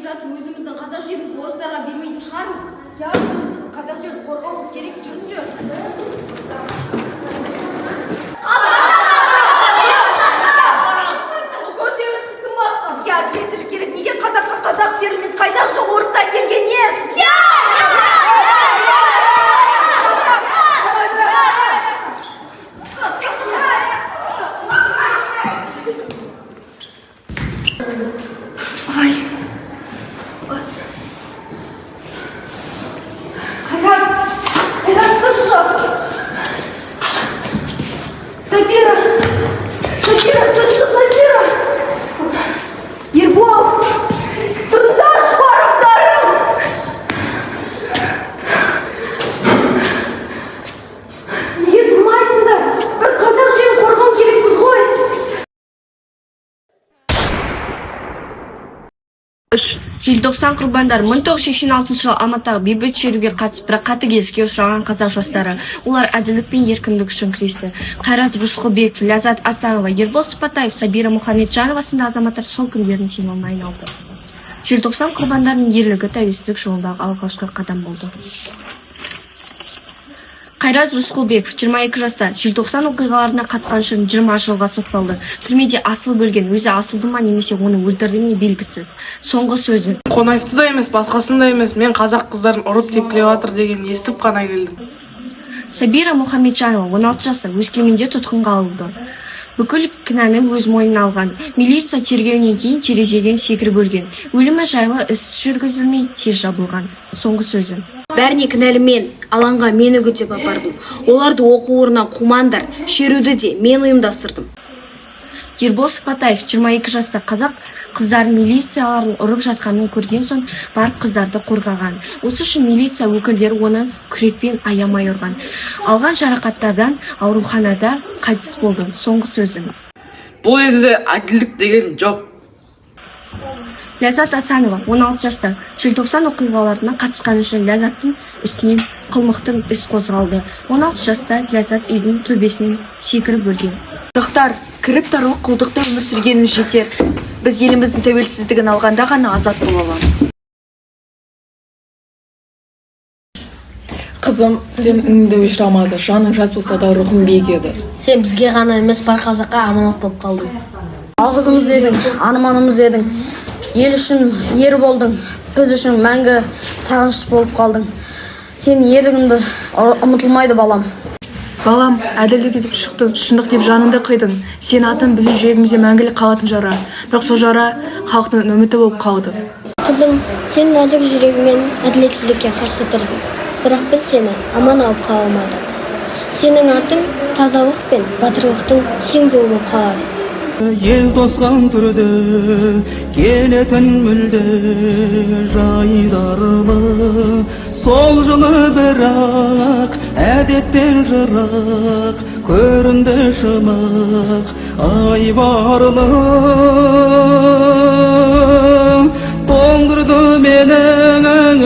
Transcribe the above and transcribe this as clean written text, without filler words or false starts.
жатыр, өзіміздің қазақ жерімізді орыстарға бермейтін шығармыз. Ya өзіміздің қазақ жерді қорғауымыз керек, жүріңдер. Бұл көртемізсіз кім басқан? Бізге әділеттілік керек. Неге қазаққа қазақ берілмейді? Қайдағы жоқ орыстан келген нес? Ай, бас. Қайрат, тұршы. Сабира, тұршы, Сабира. Ербол, тұрыңдар, шпарықтарың. Неге тұрмайсыңдар? Біз қазақ жерін қорғау керекпіз ғой. Желтоқсан құрбандары 1986 жылы Алматыдағы бейбіт шеруге қатысып, бірақ қатыгездікке ұшыраған қазақ жастары. Олар әділдік пен еркіндік үшін күресті. Қайрат Рысқұлбеков, Ләззат Асанова, Ербол Сыпатаев, Сабира Мұхамеджанова сынды азаматтар сол күндердің символына айналды. Желтоқсан құрбандарының ерлігі тәуелсіздік жолындағы алғашқы қадам болды. Қайрат Рысқұлбеков 22 жаста желтоқсан оқиғаларына қатысқан үшін 20 жылға сотталды. Түрмеде асылып өлген, өзі асылды ма немесе оны өлтірді ме белгісіз. Соңғы сөзі: Қонаевты да емес, басқасын да емес, мен қазақ қыздарын ұрып тепкілеп жатыр деген естіп қана келдім. Сабира Мұхамеджанова 16 жаста Өскеменде тұтқынға алынды. Бүкіл кінәні өз мойнына алған. Милиция тергеуінен кейін терезеден секіріп өлген. Өлімі жайлы іс жүргізілмей тез жабылған. Соңғы сөзі: Бәріне кінәлі мен, алаңға мені көтеп апардым. Оларды оқу орнынан қумандар, шеруді де мен ұйымдастырдым. Ербол Сыпатаев 22 жаста қазақ қыздарын милицияларын ұрып жатқанын көрген соң барып қыздарды қорғаған. Осы үшін милиция өкілдері оны күрекпен аямай ұрған. Алған жарақаттардан ауруханада қайтыс болды. Соңғы сөзі: Бұл елде әділдік деген жоқ. Ләззат Асанова 16 жаста желтоқсан оқиғаларына қатысқан үшін Ләззаттың үстінен қылмықтың іс қозғалды. 16 жаста Ләззат үйдің төбесінен секіріп өлген. Қазақтар, кіріп тарылып құлдықта өмір сүргеніміз жетер. Біз еліміздің тәуелсіздігін алғанда ғана азат бола аламыз. Қызым, сен үніңді өшірамады, жаның жас болса да рухың биік еді. Сен бізге ғана емес, бар қазаққа аманат болып қалдың. Алғызымыз едің, арманымыз едің. Ел үшін ер болдың, біз үшін мәңгі сағыныш болып қалдың. Сен ерлігіңді ұмытылмайды балам. Балам, әділдік етіп шықтың, шындық деп жаныңды қидың. Сен атын біздің жүрегімізде мәңгілік қалатын жара. Бірақ сол жара халықтың үміті болып қалды. Қызым, сен нәзік жүрегімен әділеттілікке қарсы тұрдың. Бірақ біз сені аман алып қала алмадық. Сенің атың тазалық пен батырлықтың символы болып қалады. Ел тосқан түрді келетін мүлде жайдарлы, сол жылы бірақ әдеттен жырақ көрінді шынық айбарлы. Тоңдырды менің